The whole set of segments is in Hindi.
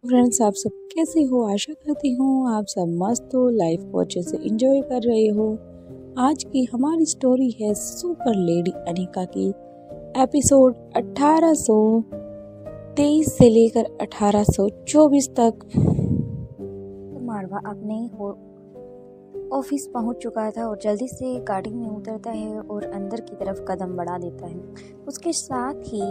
फ्रेंड्स, आप सब कैसे हो? आशा करती हूँ आप सब मस्त हो, लाइफ को अच्छे से एंजॉय कर रहे हो। आज की हमारी स्टोरी है सुपर लेडी अनिका की। एपिसोड 1823 से लेकर 1824 तक। मारवा अपने ऑफिस पहुंच चुका था और जल्दी से गाड़ी में उतरता है और अंदर की तरफ कदम बढ़ा देता है। उसके साथ ही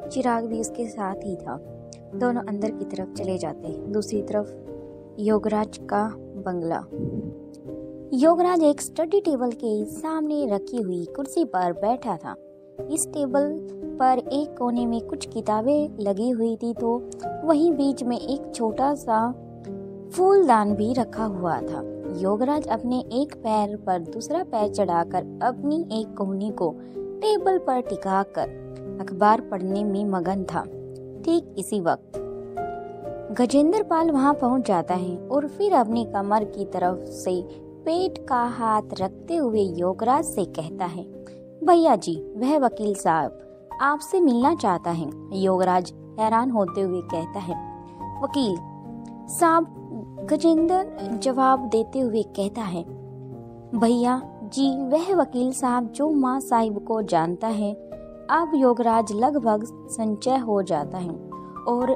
चिराग भी उसके साथ ही था। दोनों अंदर की तरफ चले जाते हैं। दूसरी तरफ योगराज का बंगला। योगराज एक स्टडी टेबल के सामने रखी हुई कुर्सी पर बैठा था। इस टेबल पर एक कोने में कुछ किताबें लगी हुई थी तो वहीं बीच में एक छोटा सा फूलदान भी रखा हुआ था। योगराज अपने एक पैर पर दूसरा पैर चढ़ाकर अपनी एक कोहनी को टेबल पर टिकाकर अखबार पढ़ने में मगन था। ठीक इसी वक्त गजेंद्र पाल वहां पहुंच जाता है और फिर अपनी कमर की तरफ से पेट का हाथ रखते हुए योगराज से कहता है, भैया जी, वह वकील साहब आपसे मिलना चाहता है। योगराज हैरान होते हुए कहता है, वकील साहब? गजेंद्र जवाब देते हुए कहता है, भैया जी, वह वकील साहब जो माँ साहिब को जानता है। अब योगराज लगभग संचय हो जाता है और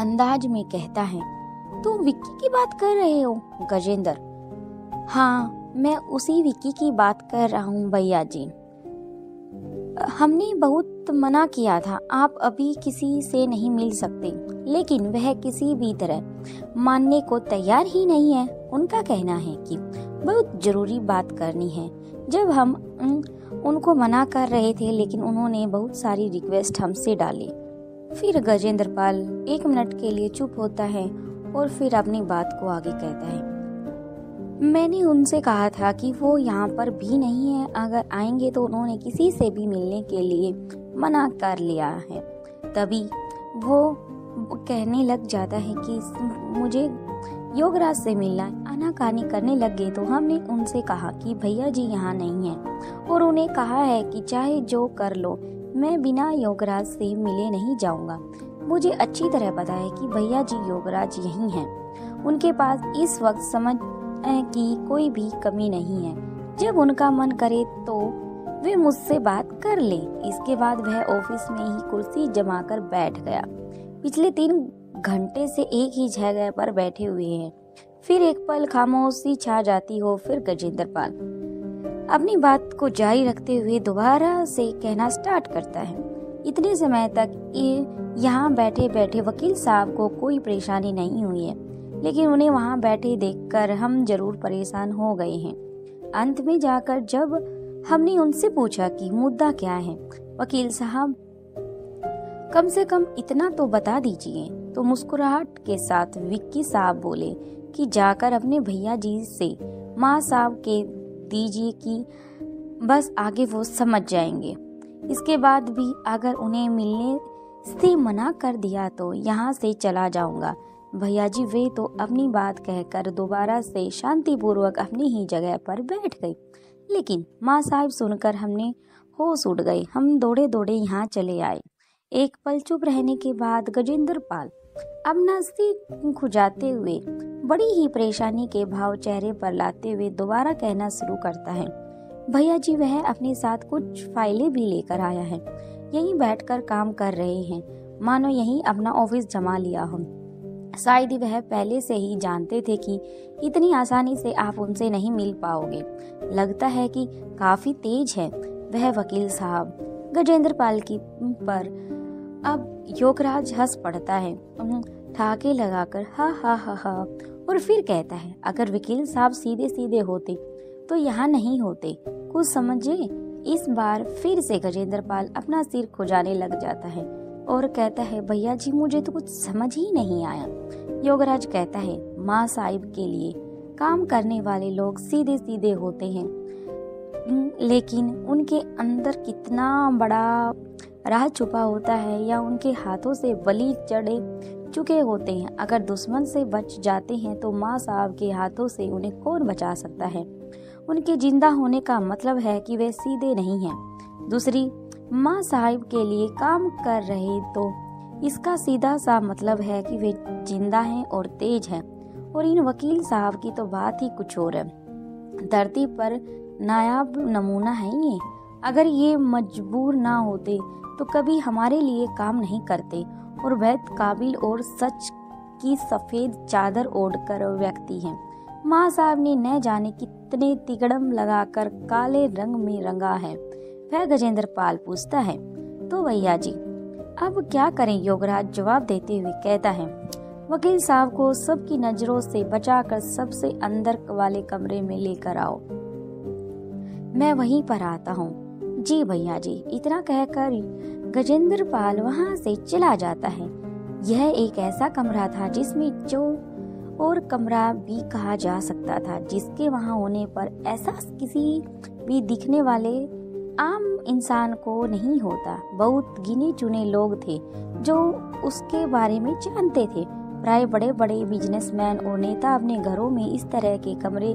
अंदाज में कहता है, तुम विक्की की बात कर रहे हो? गजेंद्र, हाँ, मैं उसी विक्की की बात कर रहा हूँ भैया जी। हमने बहुत मना किया था, आप अभी किसी से नहीं मिल सकते, लेकिन वह किसी भी तरह मानने को तैयार ही नहीं है। उनका कहना है कि बहुत जरूरी बात करनी है। जब हम उनको मना कर रहे थे, लेकिन उन्होंने बहुत सारी रिक्वेस्ट हमसे डाली। फिर गजेंद्र पाल 1 मिनट के लिए चुप होता है और फिर अपनी बात को आगे कहता है, मैंने उनसे कहा था कि वो यहाँ पर भी नहीं है। अगर आएंगे तो उन्होंने किसी से भी मिलने के लिए मना कर लिया है। तभी वो कहने लग जाता है कि मुझे योगराज से मिलना है। आनाकानी करने लग गए तो हमने उनसे कहा कि भैया जी यहाँ नहीं है और उन्हें कहा है कि चाहे जो कर लो, मैं बिना योगराज से मिले नहीं जाऊंगा। मुझे अच्छी तरह पता है कि भैया जी योगराज यहीं हैं। उनके पास इस वक्त समझ की कोई भी कमी नहीं है। जब उनका मन करे तो वे मुझसे बात कर ले। इसके बाद वह ऑफिस में ही कुर्सी जमाकर बैठ गया। पिछले 3 घंटे से एक ही जगह पर बैठे हुए हैं। फिर एक पल खामोशी छा जाती हो। फिर गजेंद्र पाल अपनी बात को जारी रखते हुए दोबारा से कहना स्टार्ट करता है, इतने समय तक यहाँ बैठे बैठे वकील साहब को कोई परेशानी नहीं हुई है, लेकिन उन्हें वहां बैठे देखकर हम जरूर परेशान हो गए हैं। अंत में जाकर जब हमने उनसे पूछा कि मुद्दा क्या है, वकील साहब कम से कम इतना तो बता दीजिए, तो मुस्कुराहट के साथ विक्की साहब बोले कि जाकर अपने भैया जी से माँ साहब के दीजिए कि बस आगे वो समझ जाएंगे। इसके बाद भी अगर उन्हें मिलने से मना कर दिया तो यहाँ से चला जाऊंगा। भैया जी वे तो अपनी बात कहकर दोबारा से शांतिपूर्वक अपनी ही जगह पर बैठ गई, लेकिन माँ साहब सुनकर हमने होश उड़ गए। हम दौड़े दौड़े यहाँ चले आए। एक पल चुप रहने के बाद गजेंद्र पाल अपना सिर खुजाते हुए बड़ी ही परेशानी के भाव चेहरे पर लाते हुए दोबारा कहना शुरू करता है, भैया जी वह अपने साथ कुछ फाइलें भी लेकर आया है। यहीं बैठकर काम कर रहे हैं, मानो यहीं अपना ऑफिस जमा लिया हो। शायद ही वह पहले से ही जानते थे कि इतनी आसानी से आप उनसे नहीं मिल पाओगे। लगता है कि काफी तेज है वह वकील साहब। गजेंद्र पाल की पर अब योगराज हंस पड़ता है, ठाके लगाकर हा हा हा हा, और फिर कहता है, अगर वकील साहब सीधे सीधे होते तो यहाँ नहीं होते, कुछ समझे। इस बार फिर से गजेंद्र पाल अपना सिर खुजाने लग जाता है और कहता है, भैया जी मुझे तो कुछ समझ ही नहीं आया। योगराज कहता है, माँ साहिब के लिए काम करने वाले लोग सीधे सीधे होते हैं, लेकिन उनके अंदर कितना बड़ा राज छुपा होता है या उनके हाथों से बलि चढ़े चुके होते हैं। अगर दुश्मन से बच जाते हैं तो माँ साहब के हाथों से उन्हें कौन बचा सकता है। उनके जिंदा होने का मतलब है कि वे सीधे नहीं हैं। दूसरी माँ साहिब के लिए काम कर रहे तो इसका सीधा सा मतलब है कि वे जिंदा हैं और तेज हैं। और इन वकील साहब की तो बात ही कुछ और है। धरती पर नायाब नमूना है ये। अगर ये मजबूर ना होते तो कभी हमारे लिए काम नहीं करते। और बेहद काबिल और सच की सफेद चादर ओढ़कर व्यक्ति हैं। माँ साहब ने न जाने कितने तिगड़म लगाकर काले रंग में रंगा है। वह गजेंद्र पाल पूछता है, तो भैया जी अब क्या करें? योगराज जवाब देते हुए कहता है, वकील साहब को सबकी नजरों से बचाकर सबसे अंदर वाले कमरे में लेकर आओ, मैं वहीं पर आता हूँ। जी भैया जी। इतना कहकर गजेंद्र पाल वहां से चला जाता है। यह एक ऐसा कमरा था जिसमें जो और कमरा भी कहा जा सकता था, जिसके वहां होने पर एहसास किसी भी दिखने वाले आम इंसान को नहीं होता। बहुत गिने चुने लोग थे जो उसके बारे में जानते थे। प्राय बड़े बड़े बिजनेसमैन और नेता अपने घरों में इस तरह के कमरे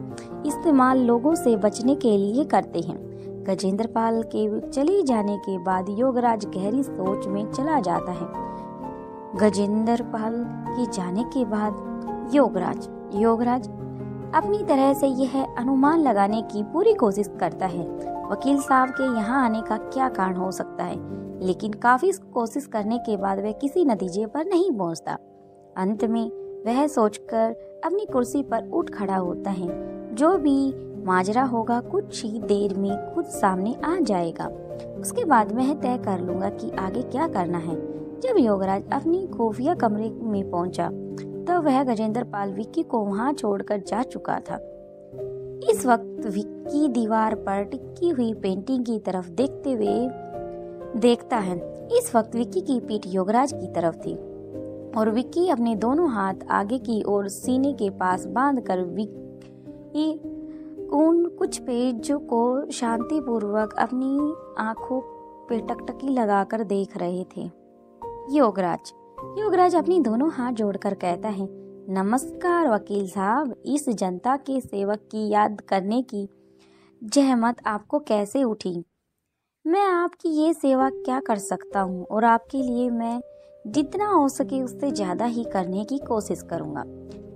इस्तेमाल लोगों से बचने के लिए करते हैं। गजेंद्र पाल के चले जाने के बाद योगराज गहरी सोच में चला जाता है। गजेंद्र पाल के जाने के बाद योगराज अपनी तरह से यह अनुमान लगाने की पूरी कोशिश करता है वकील साहब के यहाँ आने का क्या कारण हो सकता है, लेकिन काफी कोशिश करने के बाद वह किसी नतीजे पर नहीं पहुँचता। अंत में वह सोचकर अपनी कुर्सी पर उठ खड़ा होता है, जो भी माजरा होगा कुछ ही देर में खुद सामने आ जाएगा। उसके बाद मैं तय कर लूंगा कि आगे क्या करना है। जब योगराज अपनी खुफिया कमरे में पहुंचा तब वह गजेंद्र पाल विक्की को वहां छोड़कर जा चुका था। इस वक्त विक्की दीवार पर टिकी हुई पेंटिंग की तरफ देखता है। इस वक्त विक्की की पीठ योगराज की तरफ थी और विक्की अपने दोनों हाथ आगे की ओर सीने के पास बांधकर विक्की उन कुछ पेजों को शांतिपूर्वक अपनी आंखों पे टकटकी लगाकर देख रहे थे। योगराज अपनी दोनों हाथ जोड़कर कहता है, नमस्कार वकील साहब। इस जनता के सेवक की याद करने की जहमत आपको कैसे उठी? मैं आपकी ये सेवा क्या कर सकता हूँ और आपके लिए मैं जितना हो सके उससे ज्यादा ही करने की कोशिश करूँगा।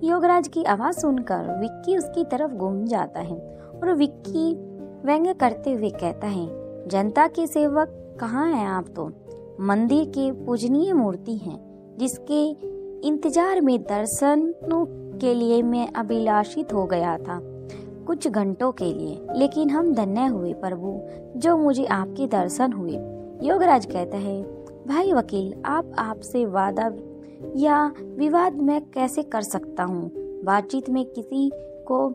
योगराज की आवाज सुनकर विक्की उसकी तरफ घूम जाता है और विक्की व्यंग्य करते हुए कहता है, जनता के सेवक कहाँ हैं आप? तो मंदिर के पूजनीय मूर्ति हैं जिसके इंतजार में दर्शनों के लिए मैं अभिलाषित हो गया था कुछ घंटों के लिए, लेकिन हम धन्य हुए प्रभु जो मुझे आपके दर्शन हुए। योगराज कहता है, भाई वकील आपसे वादा या विवाद मैं कैसे कर सकता हूँ? बातचीत में किसी को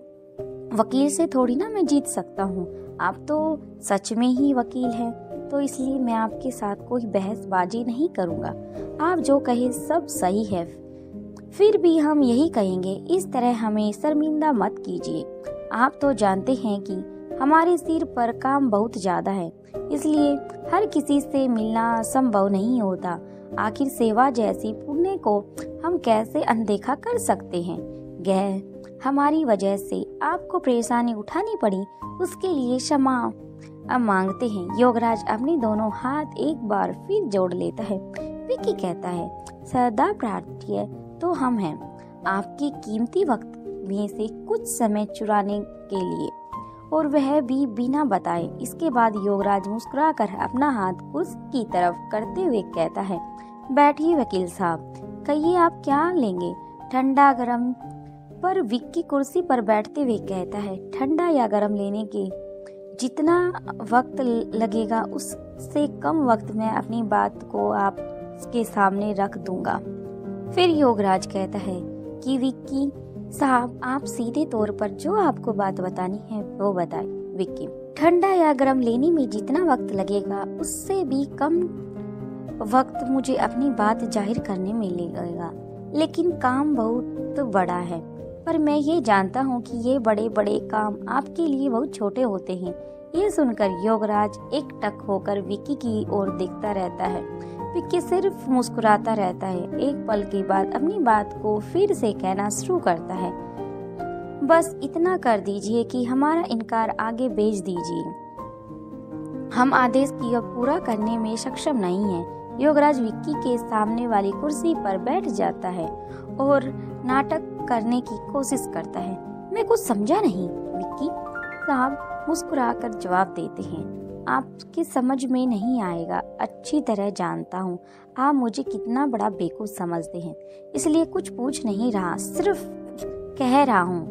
वकील से थोड़ी ना मैं जीत सकता हूँ। आप तो सच में ही वकील हैं, तो इसलिए मैं आपके साथ कोई बहसबाजी नहीं करूँगा। आप जो कहे सब सही है। फिर भी हम यही कहेंगे, इस तरह हमें शर्मिंदा मत कीजिए। आप तो जानते हैं कि हमारे सिर पर काम बहुत ज्यादा है, इसलिए हर किसी से मिलना संभव नहीं होता। आखिर सेवा जैसी पुण्य को हम कैसे अनदेखा कर सकते हैं? हमारी वजह से आपको परेशानी उठानी पड़ी, उसके लिए क्षमा मांगते हैं। योगराज अपने दोनों हाथ एक बार फिर जोड़ लेता है। विक्की कहता है, सदा प्रार्थी तो हम हैं आपके कीमती वक्त में से कुछ समय चुराने के लिए, और वह भी बिना बताए। इसके बाद योगराज मुस्कुराकर अपना हाथ उसकी तरफ करते हुए कहता है, बैठिए वकील साहब, कहिए आप क्या लेंगे, ठंडा गरम? पर विक्की कुर्सी पर बैठते हुए कहता है, ठंडा या गरम लेने के जितना वक्त लगेगा उससे कम वक्त में अपनी बात को आपके सामने रख दूंगा। फिर योगराज कहता है कि विक्की साहब आप सीधे तौर पर जो आपको बात बतानी है वो बताएं। विक्की, ठंडा या गर्म लेने में जितना वक्त लगेगा उससे भी कम वक्त मुझे अपनी बात जाहिर करने में लगेगा, लेकिन काम बहुत बड़ा है। पर मैं ये जानता हूँ कि ये बड़े बड़े काम आपके लिए बहुत छोटे होते हैं। ये सुनकर योगराज एकटक होकर विक्की की ओर देखता रहता है। विक्की सिर्फ मुस्कुराता रहता है। एक पल के बाद अपनी बात को फिर से कहना शुरू करता है, बस इतना कर दीजिए कि हमारा इनकार आगे भेज दीजिए। हम आदेश की अब पूरा करने में सक्षम नहीं हैं। योगराज विक्की के सामने वाली कुर्सी पर बैठ जाता है और नाटक करने की कोशिश करता है। मैं कुछ समझा नहीं। विक्की साहब मुस्कुराकर जवाब देते हैं, आपकी समझ में नहीं आएगा। अच्छी तरह जानता हूँ आप मुझे कितना बड़ा बेवकूफ समझते हैं, इसलिए कुछ पूछ नहीं रहा, सिर्फ कह रहा हूँ।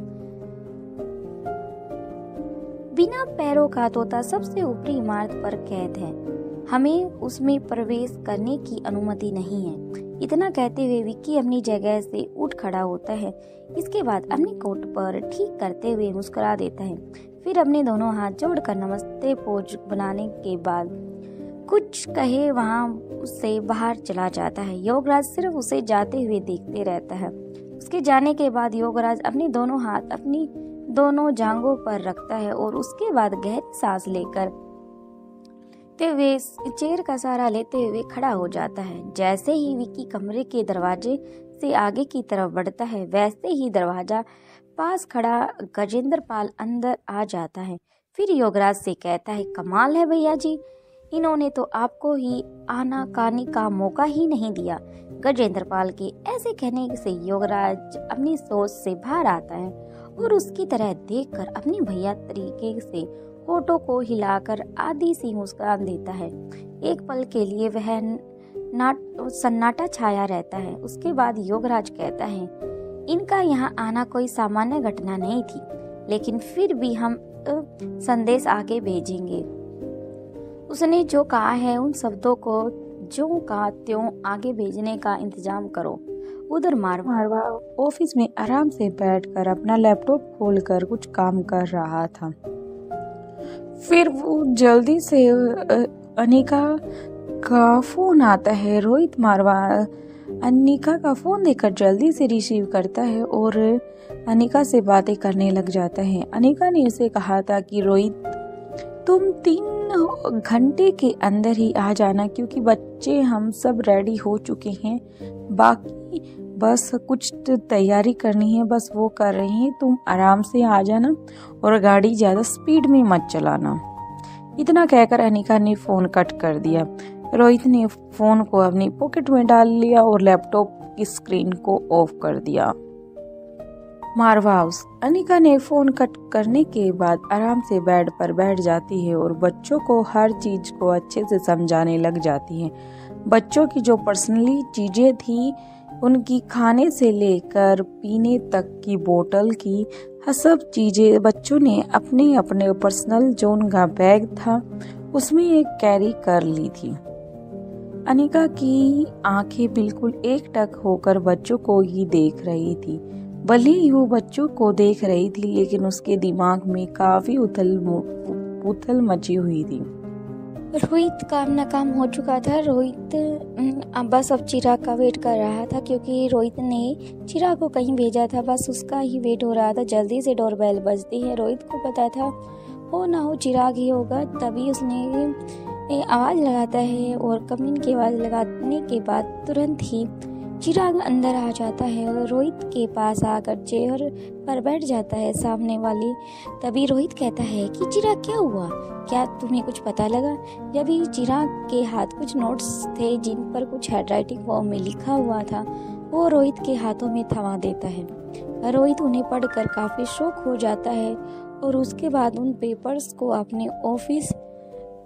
बिना पैरों का तोता सबसे ऊपरी इमारत पर कैद है, हमें उसमें प्रवेश करने की अनुमति नहीं है। इतना कहते हुए विक्की अपनी जगह से उठ खड़ा होता है। इसके बाद अपने कोट पर ठीक करते हुए मुस्कुरा देता है। फिर अपने दोनों हाथ जोड़कर नमस्ते पोज बनाने के बाद कुछ कहे वहां से बाहर चला जाता है। योगराज सिर्फ उसे जाते हुए देखते रहता है। उसके जाने के बाद योगराज अपने दोनों हाथ अपनी दोनों जांघों पर रखता है और उसके बाद गहरी सांस लेकर हुए चेयर का सहारा लेते हुए खड़ा हो जाता है। जैसे ही विक्की कमरे के दरवाजे से आगे की तरफ बढ़ता है, वैसे ही दरवाजा पास खड़ा गजेंद्र पाल अंदर आ जाता है। फिर योगराज से कहता है, कमाल है भैया जी, इन्होंने तो आपको ही आना कानी का मौका ही नहीं दिया। गजेंद्र पाल के ऐसे कहने से योगराज अपनी सोच से बाहर आता है और उसकी तरह देखकर अपने भैया तरीके से होठों को हिलाकर आधी सी मुस्कान देता है। एक पल के लिए वह सन्नाटा छाया रहता है। उसके बाद योगराज कहता है, इनका यहाँ आना कोई सामान्य घटना नहीं थी, लेकिन फिर भी हम संदेश आगे भेजेंगे। उसने जो कहा है उन शब्दों को ज्यों का त्यों आगे भेजने का इंतजाम करो। उधर मारवा ऑफिस में आराम से बैठकर अपना लैपटॉप खोलकर कुछ काम कर रहा था। फिर वो जल्दी से अनिका का फोन आता है। रोहित मारवा अनिका का फोन देखकर जल्दी से रिसीव करता है और अनिका से बातें करने लग जाता है। अनिका ने उसे कहा था कि रोहित, तुम 3 घंटे के अंदर ही आ जाना, क्योंकि बच्चे हम सब रेडी हो चुके हैं, बाकी बस कुछ तैयारी करनी है, बस वो कर रहे हैं। तुम आराम से आ जाना और गाड़ी ज़्यादा स्पीड में मत चलाना। इतना कहकर अनिका ने फ़ोन कट कर दिया। रोहित ने फ़ोन को अपनी पॉकेट में डाल लिया और लैपटॉप की स्क्रीन को ऑफ कर दिया। मारवा हाउस। अनिका ने फ़ोन कट करने के बाद आराम से बेड पर बैठ जाती है और बच्चों को हर चीज़ को अच्छे से समझाने लग जाती है। बच्चों की जो पर्सनली चीज़ें थी, उनकी खाने से लेकर पीने तक की बोतल की सब चीज़ें बच्चों ने अपने अपने पर्सनल जो उनका बैग था उसमें एक कैरी कर ली थी। अनिका की आंखें बिल्कुल एकटक होकर बच्चों को ही देख रही थी। भले ही वो बच्चों को देख रही थी, लेकिन उसके दिमाग में काफी उथल मची हुई थी। रोहित काम नाकाम हो चुका था। रोहित बस अब चिराग का वेट कर रहा था, क्योंकि रोहित ने चिराग को कहीं भेजा था, बस उसका ही वेट हो रहा था। जल्दी से डोरबेल बजती है। रोहित को पता था हो ना हो चिराग ही होगा, तभी उसने आवाज़ लगाता है और कमीन की आवाज़ लगाने के बाद तुरंत ही चिराग अंदर आ जाता है और रोहित के पास आकर चेयर पर बैठ जाता है सामने वाली। तभी रोहित कहता है कि चिराग क्या हुआ, क्या तुम्हें कुछ पता लगा? जब ही चिराग के हाथ कुछ नोट्स थे जिन पर कुछ हैंडराइटिंग फॉर्म में लिखा हुआ था, वो रोहित के हाथों में थमा देता है। रोहित उन्हें पढ़कर काफ़ी शॉक हो जाता है और उसके बाद उन पेपर्स को अपने ऑफिस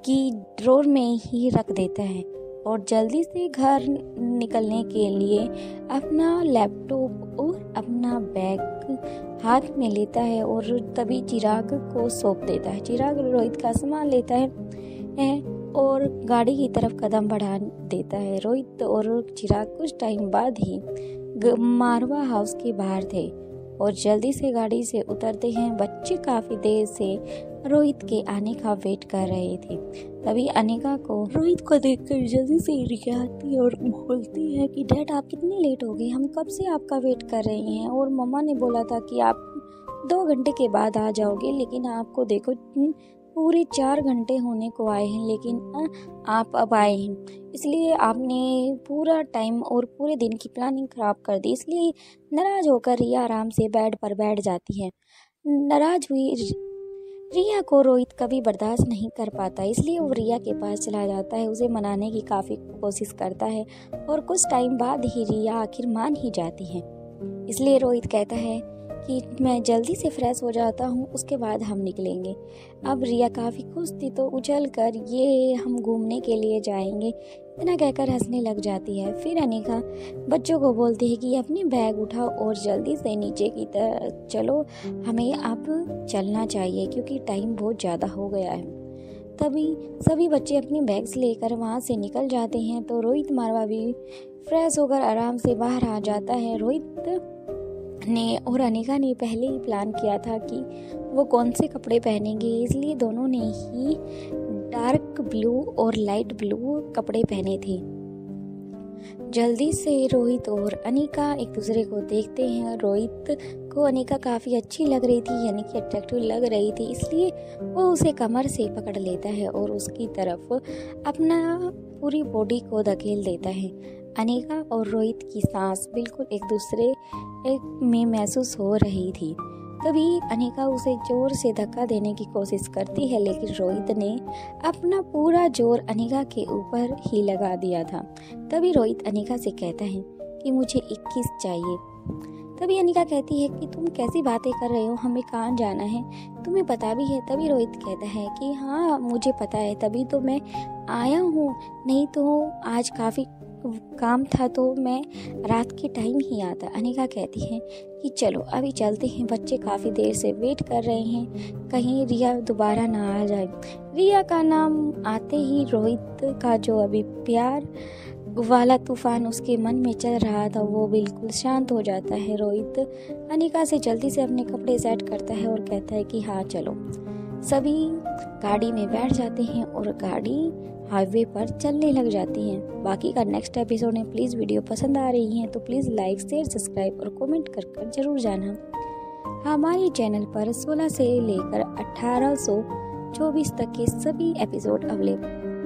की ड्रॉर में ही रख देता है और जल्दी से घर निकलने के लिए अपना लैपटॉप और अपना बैग हाथ में लेता है और तभी चिराग को सौंप देता है। चिराग रोहित का सामान लेता है और गाड़ी की तरफ कदम बढ़ा देता है। रोहित और चिराग कुछ टाइम बाद ही मारवा हाउस के बाहर थे और जल्दी से गाड़ी से उतरते हैं। बच्चे काफ़ी देर से रोहित के आने का वेट कर रहे थे। तभी अनिका को रोहित को देखकर जल्दी से रिया आती है और बोलती है कि डैड, आप कितने लेट हो गए, हम कब से आपका वेट कर रहे हैं और मम्मा ने बोला था कि आप 2 घंटे के बाद आ जाओगे, लेकिन आपको देखो पूरे 4 घंटे होने को आए हैं, लेकिन आप अब आए हैं, इसलिए आपने पूरा टाइम और पूरे दिन की प्लानिंग खराब कर दी। इसलिए नाराज होकर रिया आराम से बेड पर बैठ जाती है। नाराज हुई रिया को रोहित कभी बर्दाश्त नहीं कर पाता, इसलिए वो रिया के पास चला जाता है, उसे मनाने की काफ़ी कोशिश करता है और कुछ टाइम बाद ही रिया आखिर मान ही जाती है। इसलिए रोहित कहता है कि मैं जल्दी से फ्रेश हो जाता हूँ, उसके बाद हम निकलेंगे। अब रिया काफ़ी खुश थी तो उछल कर ये हम घूमने के लिए जाएंगे इतना कहकर हंसने लग जाती है। फिर अनिका बच्चों को बोलती है कि अपने बैग उठाओ और जल्दी से नीचे की तरफ चलो, हमें अब चलना चाहिए क्योंकि टाइम बहुत ज़्यादा हो गया है। तभी सभी बच्चे अपने बैग्स लेकर वहाँ से निकल जाते हैं तो रोहित मारवा भी फ्रेश होकर आराम से बाहर आ जाता है। रोहित ने और अनिका ने पहले ही प्लान किया था कि वो कौन से कपड़े पहनेंगे, इसलिए दोनों ने ही डार्क ब्लू और लाइट ब्लू कपड़े पहने थे। जल्दी से रोहित और अनिका एक दूसरे को देखते हैं। रोहित को अनिका काफ़ी अच्छी लग रही थी, यानी कि अट्रैक्टिव लग रही थी, इसलिए वो उसे कमर से पकड़ लेता है और उसकी तरफ अपना पूरी बॉडी को धकेल देता है। अनिका और रोहित की सांस बिल्कुल एक दूसरे में महसूस हो रही थी। तभी अनिका उसे जोर से धक्का देने की कोशिश करती है, लेकिन रोहित ने अपना पूरा जोर अनिका के ऊपर ही लगा दिया था। तभी रोहित अनिका से कहता है कि मुझे 21 चाहिए। तभी अनिका कहती है कि तुम कैसी बातें कर रहे हो, हमें कहाँ जाना है, तुम्हें पता भी है। तभी रोहित कहता है कि हाँ मुझे पता है, तभी तो मैं आया हूँ, नहीं तो आज काफ़ी काम था तो मैं रात के टाइम ही आता। अनिका कहती है कि चलो अभी चलते हैं, बच्चे काफ़ी देर से वेट कर रहे हैं, कहीं रिया दोबारा ना आ जाए। रिया का नाम आते ही रोहित का जो अभी प्यार वाला तूफान उसके मन में चल रहा था वो बिल्कुल शांत हो जाता है। रोहित अनिका से जल्दी से अपने कपड़े सेट करता है और कहता है कि हाँ चलो। सभी गाड़ी में बैठ जाते हैं और गाड़ी हाईवे पर चलने लग जाती हैं। बाकी का नेक्स्ट एपिसोड है। प्लीज़ वीडियो पसंद आ रही है तो प्लीज़ लाइक शेयर सब्सक्राइब और कमेंट कर जरूर जाना। हमारे चैनल पर 16 से लेकर 1824 तक के सभी एपिसोड अवेलेबल